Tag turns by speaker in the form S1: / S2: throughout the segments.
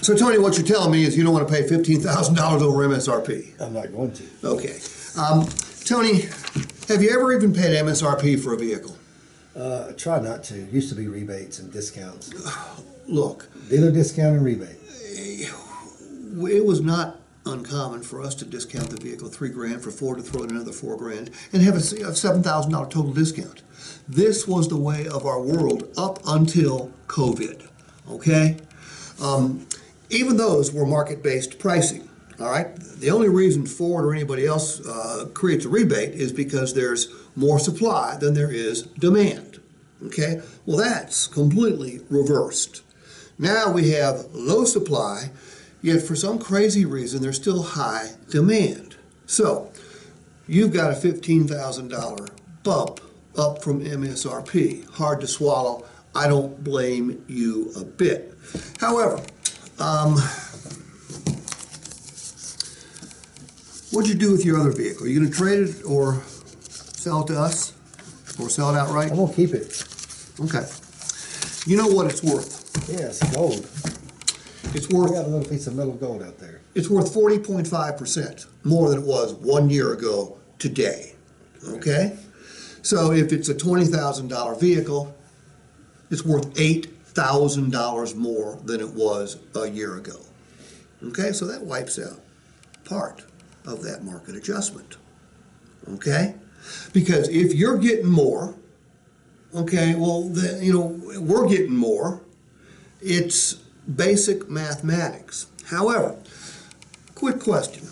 S1: So Tony, what you're telling me is you don't want to pay $15,000 over MSRP.
S2: I'm not going to.
S1: Okay. Tony, have you ever even paid MSRP for a vehicle?
S2: Try not to. Used to be rebates and discounts.
S1: Look,
S2: Dealer discount and rebate.
S1: it was not uncommon for us to discount the vehicle $3,000 for Ford to throw in another $4,000 and have a $7,000 total discount. This was the way of our world up until COVID. Okay, even those were market-based pricing. All right. The only reason Ford or anybody else creates a rebate is because there's more supply than there is demand. Okay. Well, that's completely reversed. Now we have low supply, yet for some crazy reason there's still high demand. So you've got a $15,000 bump up from MSRP. Hard to swallow. I don't blame you a bit. However, what'd you do with your other vehicle? Are you going to trade it or sell it to us or sell it outright?
S2: I'm going to keep it.
S1: Okay. You know what it's worth?
S2: Yeah, it's gold.
S1: It's
S2: I
S1: worth
S2: got a little piece of metal gold out there.
S1: It's worth 40.5% more than it was 1 year ago today. Okay? So if it's a $20,000 vehicle, it's worth $8,000 more than it was a year ago. Okay? So that wipes out part of that market adjustment. Okay? Because if you're getting more, okay, well, then, you know, we're getting more. It's basic mathematics. However, quick question.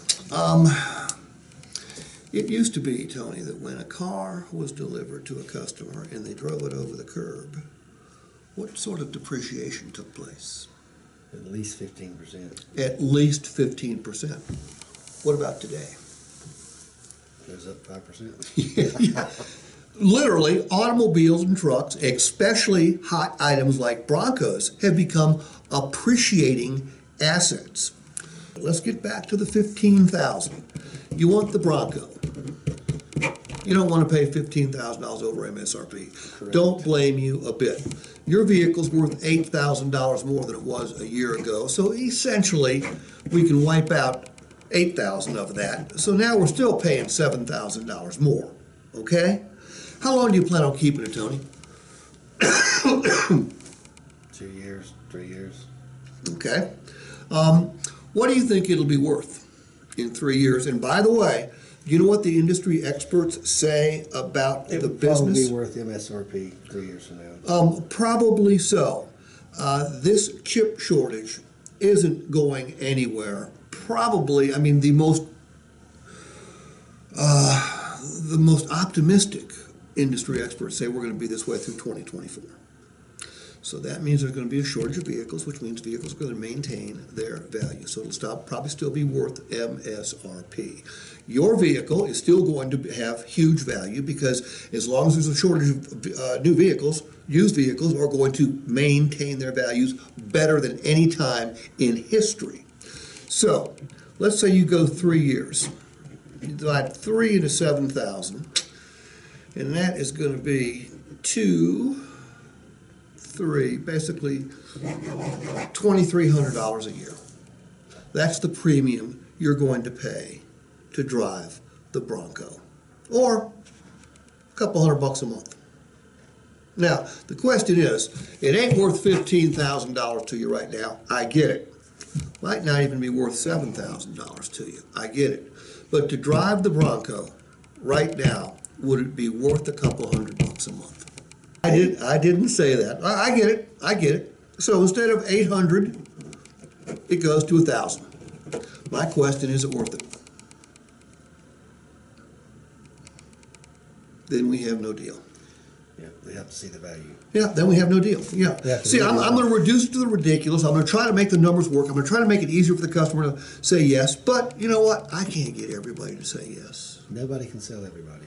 S1: It used to be, Tony, that when a car was delivered to a customer and they drove it over the curb, what sort of depreciation took place?
S2: At least 15%.
S1: At least 15%. What about today?
S2: Goes up 5%.
S1: Yeah. Literally, automobiles and trucks, especially hot items like Broncos, have become appreciating assets. Let's get back to the $15,000. You want the Bronco. You don't want to pay $15,000 over MSRP.
S2: Correct.
S1: Don't blame you a bit. Your vehicle's worth $8,000 more than it was a year ago, so essentially we can wipe out $8,000 of that. So now we're still paying $7,000 more. Okay? How long do you plan on keeping it, Tony?
S2: 2 years, 3 years.
S1: Okay. What do you think it'll be worth in 3 years? And by the way, you know what the industry experts say about the business?
S2: Probably be worth MSRP 3 years from now.
S1: Probably so. This chip shortage isn't going anywhere. Probably, I mean, the most optimistic industry experts say we're going to be this way through 2024. So that means there's going to be a shortage of vehicles, which means vehicles are going to maintain their value. So it'll probably still be worth MSRP. Your vehicle is still going to have huge value because as long as there's a shortage of new vehicles, used vehicles are going to maintain their values better than any time in history. So let's say you go 3 years. You divide 3 into 7,000, and that is going to be 2, 3, basically $2,300 a year. That's the premium you're going to pay to drive the Bronco, or a couple $100 a month. Now, the question is, it ain't worth $15,000 to you right now. I get it. Might not even be worth $7,000 to you. I get it. But to drive the Bronco right now, would it be worth a couple $100 a month? I didn't say that. I get it. I get it. So instead of 800, it goes to 1,000. My question is it worth it? Then we have no deal.
S2: Yeah, they have to see the value.
S1: Yeah, then we have no deal. Yeah. See, I'm going to reduce it to the ridiculous. I'm going to try to make the numbers work. I'm going to try to make it easier for the customer to say yes. But you know what? I can't get everybody to say yes.
S2: Nobody can sell everybody.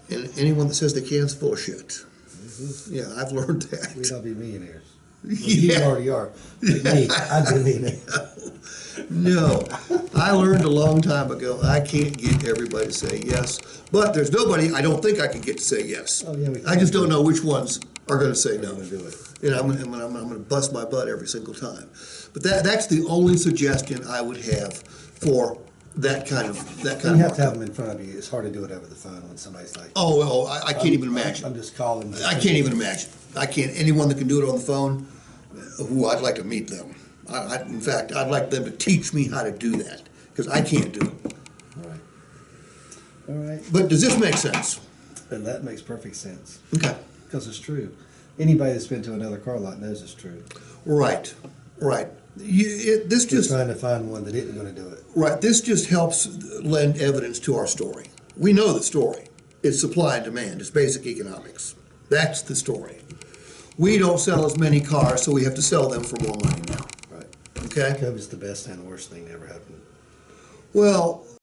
S1: And anyone that says they can is full of shit.
S2: Mm-hmm.
S1: Yeah, I've learned that.
S2: We'd all be millionaires. Well,
S1: Yeah.
S2: you already are. Like me, I'd be a millionaire.
S1: No, I learned a long time ago I can't get everybody to say yes. But there's nobody I don't think I can get to say yes.
S2: Oh, yeah, we
S1: I just don't know which ones are gonna say no.
S2: gonna do it.
S1: And I'm gonna bust my butt every single time. But that's the only suggestion I would have for that kind of
S2: You have to have
S1: markup.
S2: them in front of you. It's hard to do it over the phone when somebody's like,
S1: Oh, I can't even imagine.
S2: I'm just calling.
S1: I can't even imagine. I can't, anyone that can do it on the phone, I'd like to meet them. In fact, I'd like them to teach me how to do that, because I can't do it.
S2: All right. All right.
S1: But does this make sense?
S2: And that makes perfect sense.
S1: Okay.
S2: Because it's true. Anybody that's been to another car lot knows it's true.
S1: Right, right. This
S2: Just
S1: just,
S2: trying to find one that isn't going to do it.
S1: right, this just helps lend evidence to our story. We know the story. It's supply and demand. It's basic economics. That's the story. We don't sell as many cars, so we have to sell them for more money now.
S2: Right.
S1: Okay?
S2: COVID's the best and worst thing that ever happened.
S1: Well,